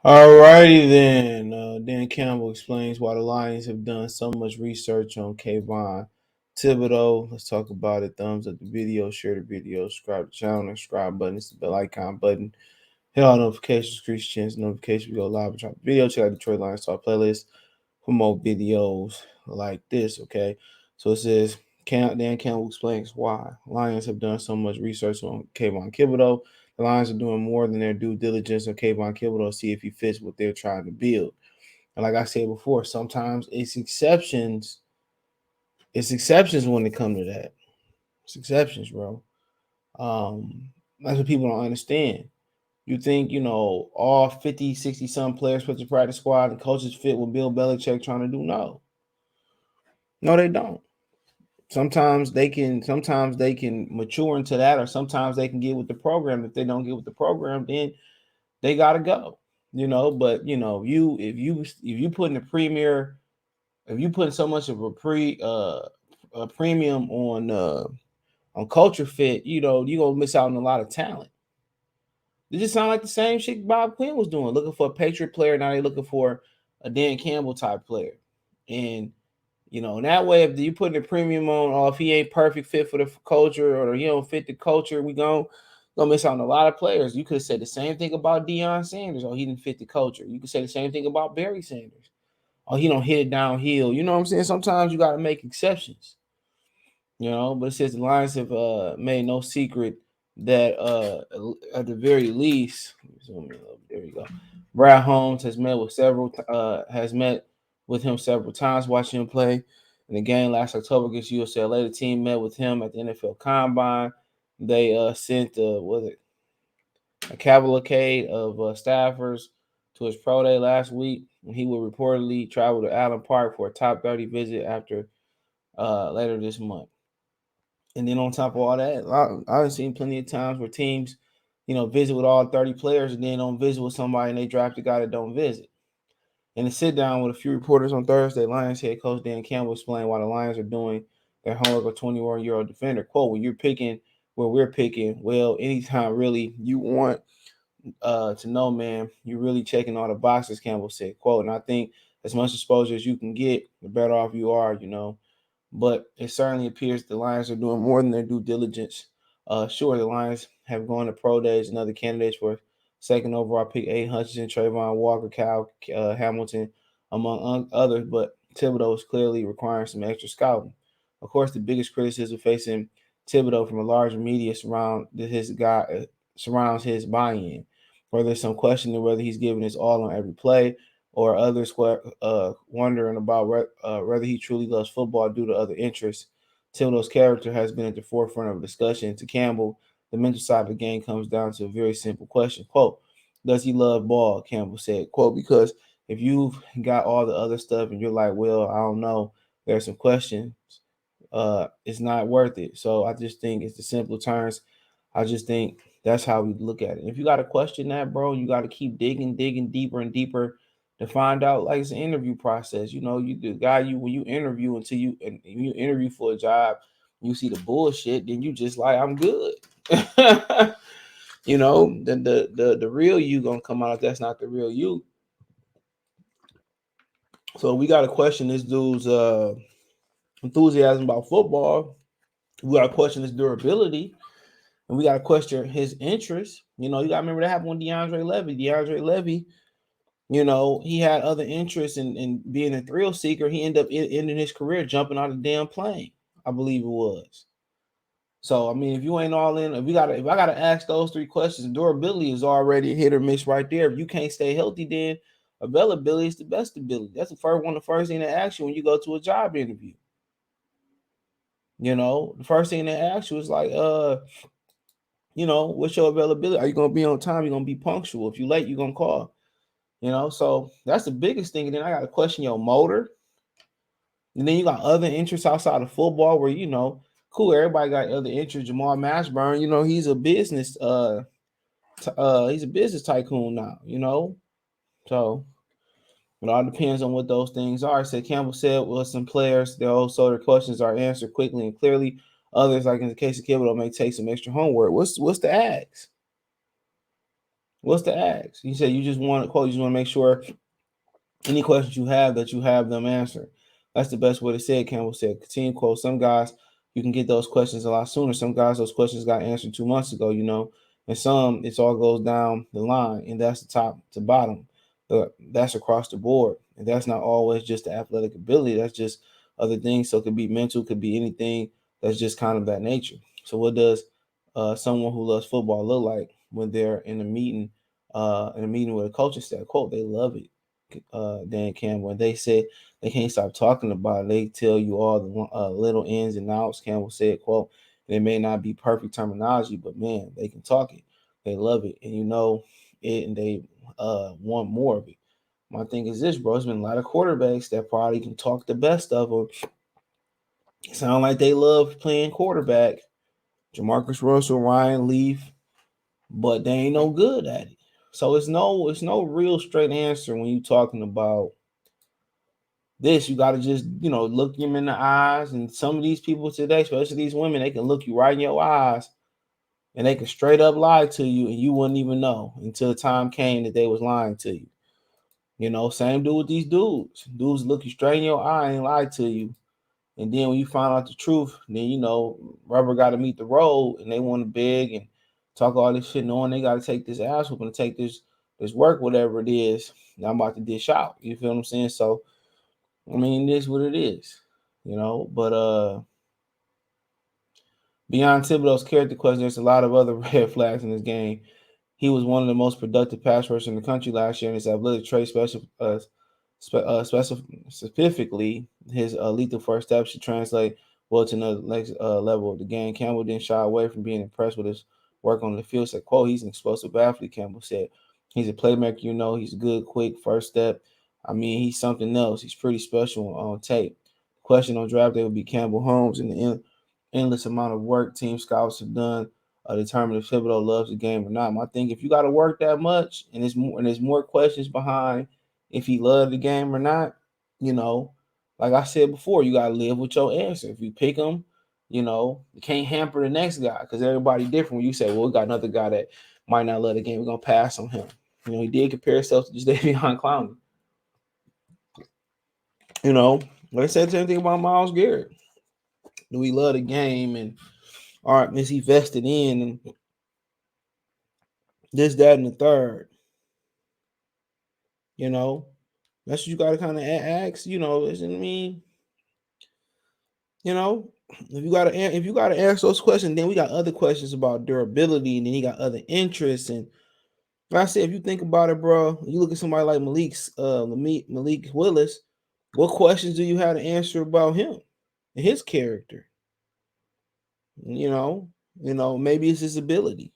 Alrighty then. Dan Campbell explains why the Lions have done so much research on Kayvon Thibodeaux. Let's talk about it. Thumbs up the video, share the video, subscribe to the channel, subscribe button, it's the bell icon button. Hit all notifications, increase chance notifications. We go live and drop a video. Check out Detroit Lions Talk playlist for more videos like this. Okay, so it says Dan Campbell explains why Lions have done so much research on Kayvon Thibodeaux. The Lions are doing more than their due diligence on Kayvon Thibodeaux to see if he fits what they're trying to build. And like I said before, sometimes it's exceptions. It's exceptions when it comes to that. It's exceptions, bro. That's what people don't understand. You think, all 50, 60 some players put to practice squad and coaches fit what Bill Belichick trying to do? No. No, they don't. Sometimes they can mature into that, or sometimes they can get with the program. If they don't get with the program, then they gotta go. But you if you put in a premier, if you put so much of a premium on culture fit, you're gonna miss out on a lot of talent. It just sound like the same shit Bob Quinn was doing, looking for a Patriot player. Now they're looking for a Dan Campbell type player. And in that way, if you put a premium on, or if he ain't perfect fit for the culture, or he don't fit the culture, we gonna miss out on a lot of players. You could have said the same thing about Deion Sanders. Oh, he didn't fit the culture. You could say the same thing about Barry Sanders. Oh, he don't hit it downhill. You know what I'm saying? Sometimes you got to make exceptions. But it says the Lions have made no secret that at the very least, zoom in a little bit, there you go. Brad Holmes has met with him several times, watching him play. In the game last October against UCLA, the team met with him at the NFL Combine. They sent a cavalcade of staffers to his pro day last week, and he will reportedly travel to Allen Park for a top 30 visit after later this month. And then on top of all that, I've seen plenty of times where teams, visit with all 30 players and then don't visit with somebody and they draft a guy that don't visit. In a sit down with a few reporters on Thursday, Lions head coach Dan Campbell explained why the Lions are doing their homework of 21-year-old defender. Quote, when you're picking where we're picking, well, anytime really you want to know, man, you're really checking all the boxes, Campbell said. Quote, and I think as much exposure as you can get, the better off you are, But it certainly appears the Lions are doing more than their due diligence. Sure, the Lions have gone to pro days and other candidates for second overall pick, Aiden Hutchinson, Trayvon Walker, Kyle Hamilton, among others, but Thibodeaux is clearly requiring some extra scouting. Of course, the biggest criticism facing Thibodeaux from a large media surrounds his buy-in. Where there's some questioning whether he's giving his all on every play, or others wondering about whether he truly loves football due to other interests. Thibodeaux's character has been at the forefront of discussion. To Campbell, the mental side of the game comes down to a very simple question. Quote, does he love ball? Campbell said. Quote, because if you've got all the other stuff and you're like, well, I don't know, there's some questions, it's not worth it. So I just think it's the simple terms. I just think that's how we look at it. If you got to question that, bro, you got to keep digging deeper and deeper to find out. Like, it's an interview process. You the guy when you interview until you interview for a job, you see the bullshit, then you just like, I'm good. Then the real you gonna come out if that's not the real you. So we got to question this dude's enthusiasm about football. We got to question his durability, and we got to question his interest. You got to remember that happened with DeAndre Levy. He had other interests in being a thrill seeker. He ended up ending his career jumping out of the damn plane, I believe it was. So, I mean, if you ain't all in, if I gotta ask those three questions, durability is already a hit or miss right there. If you can't stay healthy, then availability is the best ability. That's the first thing they ask you when you go to a job interview. The first thing they ask you is like, what's your availability? Are you gonna be on time? You're gonna be punctual. If you're late, you're gonna call. So that's the biggest thing. And then I got to question your motor. And then you got other interests outside of football where, cool, everybody got other interests. Jamal Mashburn, he's a business he's a business tycoon now, So it all depends on what those things are. So Campbell said, well, some players, their questions are answered quickly and clearly. Others, like in the case of Thibodeaux, may take some extra homework. What's the ask? What's the ask? He said you just want to make sure any questions you have that you have them answered. That's the best way to say it, Campbell said. Continue quote. Some guys you can get those questions a lot sooner. Some guys those questions got answered 2 months ago, and some it's all goes down the line, and that's the top to bottom. That's across the board. And that's not always just the athletic ability. That's just other things. So it could be mental, could be anything that's just kind of that nature. So what does someone who loves football look like when they're in a meeting with a coaching staff? Quote, they love it. Dan Campbell, and they said they can't stop talking about it. They tell you all the little ins and outs. Campbell said, quote, it may not be perfect terminology, but man, they can talk it. They love it, and it, and they want more of it. My thing is this, bro. There's been a lot of quarterbacks that probably can talk the best of them. Sound like they love playing quarterback. Jamarcus Russell, Ryan Leaf, but they ain't no good at it. So it's no real straight answer when you talking about this. You got to just look them in the eyes. And some of these people today, especially these women, they can look you right in your eyes, and they can straight up lie to you, and you wouldn't even know until the time came that they was lying to you. Same do with these dudes. Dudes look you straight in your eye and lie to you. And then when you find out the truth, then rubber got to meet the road, and they want to beg and talk all this shit, knowing they got to take this ass whooping to take this work, whatever it is. Now I'm about to dish out. You feel what I'm saying? So, I mean, it is what it is, But beyond Thibodeaux's character question, there's a lot of other red flags in this game. He was one of the most productive pass rushers in the country last year, and his athletic trait specifically his lethal first step should translate well to the next level of the game. Campbell didn't shy away from being impressed with his work on the field. Said, quote, he's an explosive athlete, Campbell said. He's a playmaker, he's good, quick, first step. I mean, he's something else. He's pretty special on tape. The question on draft day would be Campbell Holmes and the endless amount of work team scouts have done determine if Thibodeaux loves the game or not. My thing, if you got to work that much, and there's more questions behind if he loved the game or not, like I said before, you got to live with your answer. If you pick him, you can't hamper the next guy because everybody different. When you say, well, we got another guy that might not love the game, we're gonna pass on him. He did compare himself to just Davion Clowney. Like I said the same thing about Myles Garrett. Do we love the game, and all right, is he vested in and this, that, and the third? That's what you got to kind of ask. You know what I mean? If you gotta ask those questions, then we got other questions about durability, and then you got other interests. And like I said, if you think about it, bro, you look at somebody like Malik Willis. What questions do you have to answer about him and his character? Maybe it's his ability.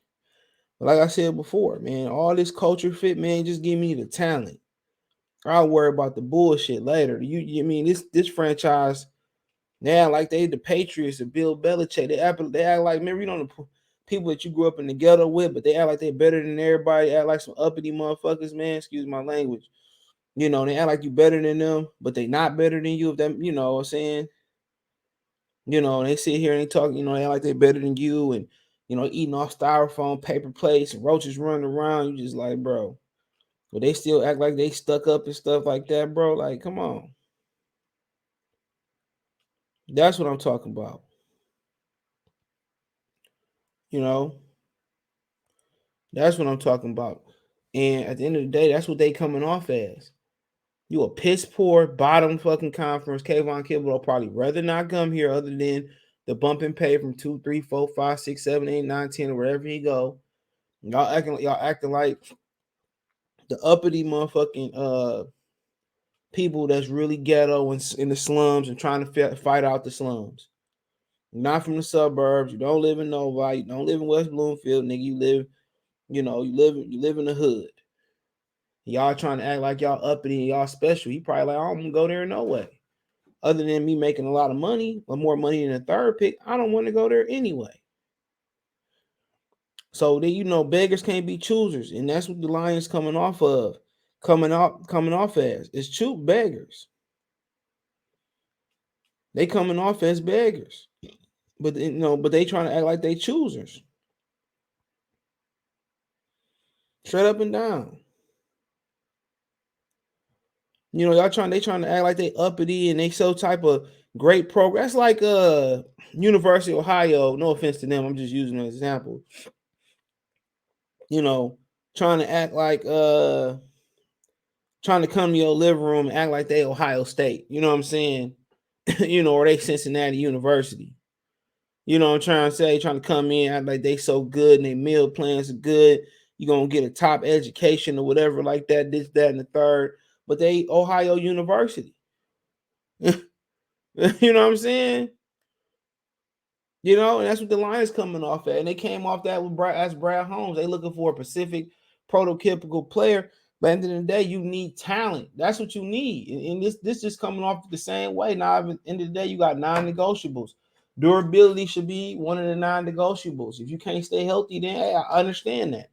But like I said before, man, all this culture fit, man, just give me the talent. I'll worry about the bullshit later. You mean this franchise now like they the Patriots and Bill Belichick. They act like, remember, the people that you grew up in the ghetto with, but they act like they better than everybody. Act like some uppity motherfuckers, man. Excuse my language. They act like you better than them, but they not better than you. If them, what I'm saying. They sit here and they talk. They act like they better than you, and eating off styrofoam paper plates and roaches running around. You just like, bro. But they still act like they stuck up and stuff like that, bro. Like, come on. That's what I'm talking about. That's what I'm talking about. And at the end of the day, that's what they coming off as. You a piss poor bottom fucking conference. Kayvon Campbell will probably rather not come here other than the bump and pay from 2, 3, 4, 5, 6, 7, 8, 9, 10, or wherever he go. Y'all acting like the uppity motherfucking people that's really ghetto and in the slums and trying to fight out the slums. You're not from the suburbs. You don't live in Novi. You don't live in West Bloomfield, nigga. You live in the hood. Y'all trying to act like y'all uppity and y'all special. He probably like, I don't want to go there no way. Other than me making a lot of money, or more money than a third pick, I don't want to go there anyway. So then beggars can't be choosers, and that's what the Lions coming off as. It's true beggars. They coming off as beggars. But they trying to act like they choosers. Straight up and down. You know, they trying to act like they uppity and they so type of great program. That's like University of Ohio. No offense to them, I'm just using an example. You know, trying to act like trying to come to your living room and act like they Ohio State. You know what I'm saying? You know, or they Cincinnati University. You know what I'm trying to say? Trying to come in, act like they so good and their meal plans are good. You're gonna get a top education or whatever like that, this, that, and the third. But they Ohio University. You know what I'm saying? You know, and that's what the Lions coming off at. And they came off that with Brad Holmes. They looking for a Pacific prototypical player. But at the end of the day, you need talent. That's what you need. And this just coming off the same way. Now, at the end of the day, you got non-negotiables. Durability should be one of the non-negotiables. If you can't stay healthy, then hey, I understand that.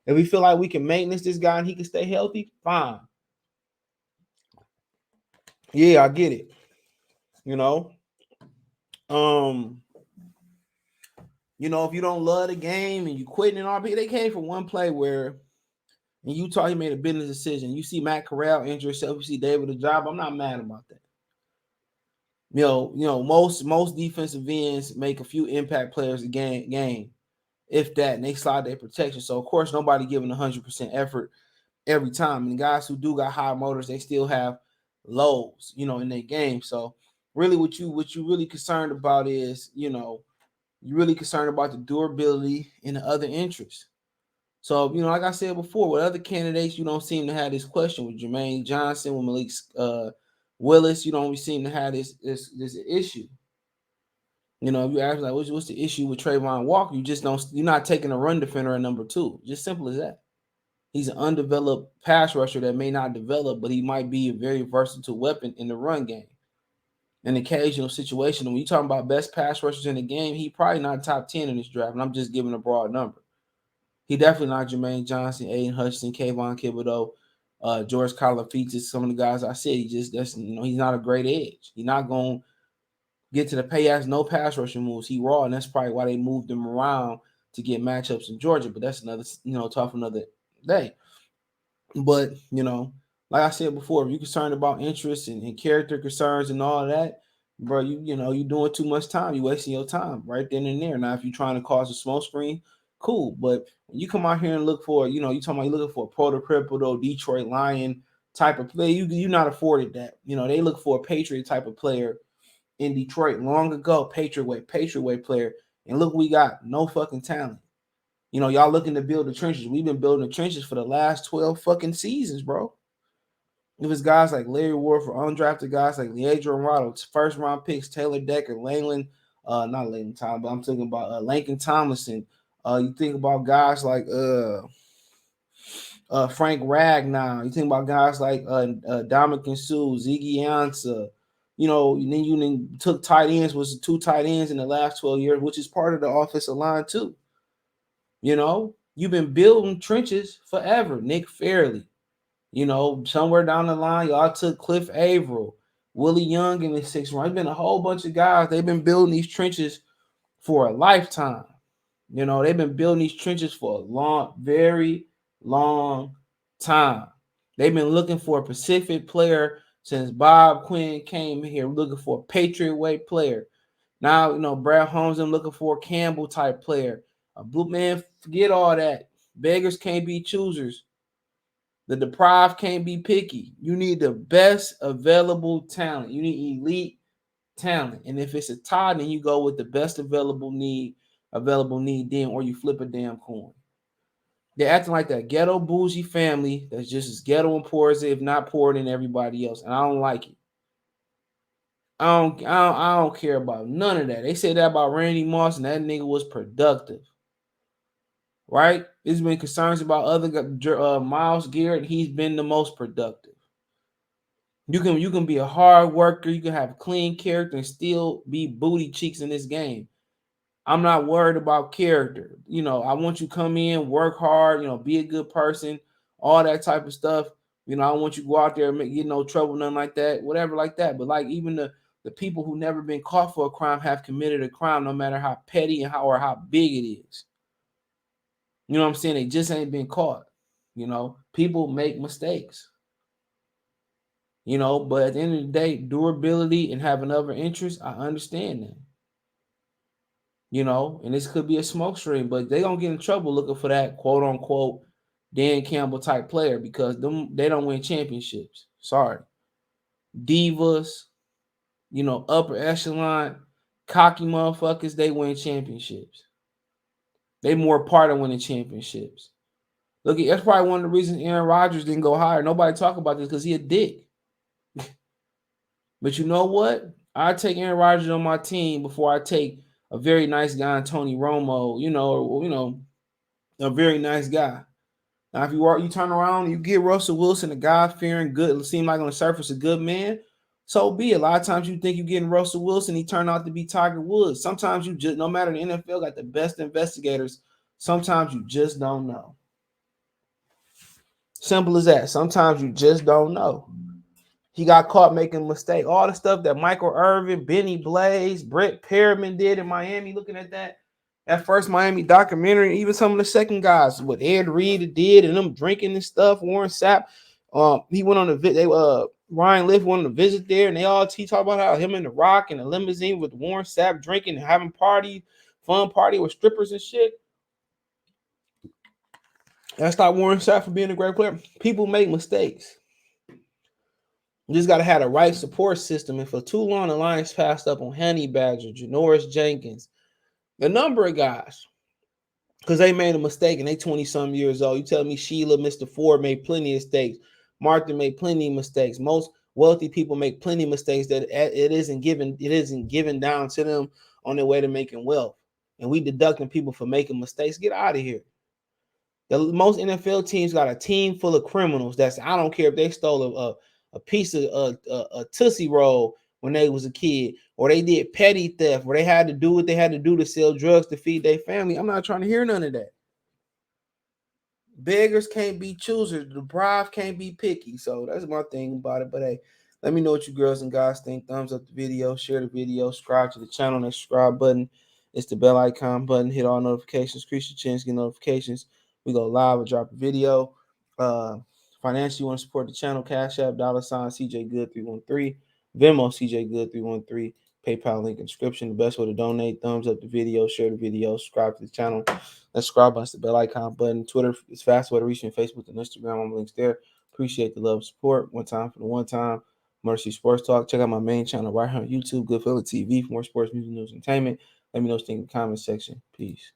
If we feel like we can maintenance this guy and he can stay healthy, fine. Yeah, I get it. You know, you know, if you don't love the game and you quitting in RB, they came from one play where in Utah he made a business decision. You see Matt Corral injure himself, you see David Ajabo. I'm not mad about that. You know, most defensive ends make a few impact players a game, if that, and they slide their protection. So of course nobody giving 100% effort every time. And the guys who do got high motors, they still have lows, you know, in their game. So really what you really concerned about is, you know, you're really concerned about the durability and the other interests. So, you know, like I said before, with other candidates, you don't seem to have this question. With Jermaine Johnson, with Malik Willis, you don't seem to have this issue. You know, if you ask like, what's the issue with Trayvon Walker? You're not taking a run defender at number 2. Just simple as that. He's an undeveloped pass rusher that may not develop, but he might be a very versatile weapon in the run game. An occasional situation. When you talking about best pass rushers in the game, he probably not top 10 in this draft, and I'm just giving a broad number. He definitely not Jermaine Johnson, Aiden Hutchinson, Kayvon Thibodeaux, George Karlaftis, some of the guys I said. He's not a great edge. He's not going to get to the pass, no pass rushing moves. He raw, and that's probably why they moved him around to get matchups in Georgia. But that's another, talk another day. But, like I said before, if you're concerned about interests and character concerns and all of that, bro, you're doing too much time. You're wasting your time right then and there. Now, if you're trying to cause a smoke screen, cool. But when you come out here and look for, you're talking about you're looking for a prototypical Detroit Lion type of play, you're not afforded that. They look for a Patriot type of player in Detroit long ago, Patriot way player. And look, we got no fucking talent. Y'all looking to build the trenches. We've been building the trenches for the last 12 fucking seasons, bro. It was guys like Larry Ward for undrafted guys like Leandro Rado, first round picks, Taylor Decker, Langland, not Langland Tom, but I'm thinking about Lincoln Tomlinson. You think about guys like Frank Ragnar. You think about guys like Dominican Sue, Ziggy Ansah. And then you took tight ends, was 2 tight ends in the last 12 years, which is part of the offensive line too. You've been building trenches forever. Nick Fairley. Somewhere down the line, y'all took Cliff Averill, Willie Young in the 6th round. There's been a whole bunch of guys. They've been building these trenches for a lifetime. They've been building these trenches for a very long time. They've been looking for a Pacific player since Bob Quinn came here, looking for a Patriot way player. Now, Brad Holmes, I'm looking for a Campbell type player. A blue man, forget all that. Beggars can't be choosers. The deprived can't be picky. You need the best available talent. You need elite talent. And if it's a tie, then you go with the best available need then, or you flip a damn coin. They're acting like that ghetto bougie family that's just as ghetto and poor as if not poorer than everybody else. And I don't like it. I don't care about none of that. They said that about Randy Moss, and that nigga was productive. Right? There's been concerns about other Myles Garrett. He's been the most productive. You can be a hard worker. You can have clean character and still be booty cheeks in this game. I'm not worried about character. I want you to come in, work hard, be a good person, all that type of stuff. I don't want you to go out there and get no trouble, nothing like that, whatever like that. But like even the people who never been caught for a crime have committed a crime, no matter how petty and how big it is. You know what I'm saying? They just ain't been caught. You know, people make mistakes. You know, but at the end of the day, durability and having other interests, I understand that. You know, and this could be a smoke screen, but they gonna get in trouble looking for that quote unquote Dan Campbell type player because they don't win championships. Sorry. Divas, you know, upper echelon, cocky motherfuckers, they win championships. They more part of winning championships. Look, that's probably one of the reasons Aaron Rodgers didn't go higher. Nobody talk about this because he a dick. But you know what? I take Aaron Rodgers on my team before I take a very nice guy, Tony Romo. A very nice guy. Now, if you turn around and you get Russell Wilson, a God-fearing, good, seem like on the surface a good man, so be it. A lot of times you think you're getting Russell Wilson, he turned out to be Tiger Woods. Sometimes you just, no matter the NFL got the best investigators, sometimes you just don't know. Simple as that. Sometimes you just don't know. He got caught making a mistake. All the stuff that Michael Irvin, Benny Blaze, Brett Perriman did in Miami, looking at that first Miami documentary, even some of the second guys, what Ed Reed did and them drinking and stuff, Warren Sapp. He went on Ryan Liff went on a visit there, and he talked about how him and the Rock in a limousine with Warren Sapp drinking and having fun party with strippers and shit. That's not Warren Sapp for being a great player. People make mistakes. You just got to have the right support system. And for too long, the Lions passed up on Honey Badger, Janoris Jenkins, a number of guys, because they made a mistake and they 20-some years old. You tell me Sheila, Mr. Ford made plenty of mistakes. Martha made plenty of mistakes. Most wealthy people make plenty of mistakes that it isn't given down to them on their way to making wealth. And we deducting people for making mistakes. Get out of here. The most NFL teams got a team full of criminals. I don't care if they stole a piece of a Tootsie Roll when they was a kid, or they did petty theft, where they had to do what they had to do to sell drugs to feed their family. I'm not trying to hear none of that. Beggars can't be choosers. The bride can't be picky. So that's my thing about it. But hey, let me know what you girls and guys think. Thumbs up the video, share the video, subscribe to the channel. That subscribe button. It's the bell icon button. Hit all notifications. Increase your chance to get notifications. We go live or drop a video. Financially, you want to support the channel? Cash App, $ CJ Good 313, Venmo CJ Good 313, PayPal link in description. The best way to donate. Thumbs up the video, share the video, subscribe to the channel. That subscribe button, the bell icon button. Twitter is fast way to reach me. Facebook and Instagram. I'm links there. Appreciate the love and support. One time for the one time. Mercy Sports Talk. Check out my main channel right here on YouTube, Good Feeling TV, for more sports, music, news, entertainment. Let me know what you think in the comment section. Peace.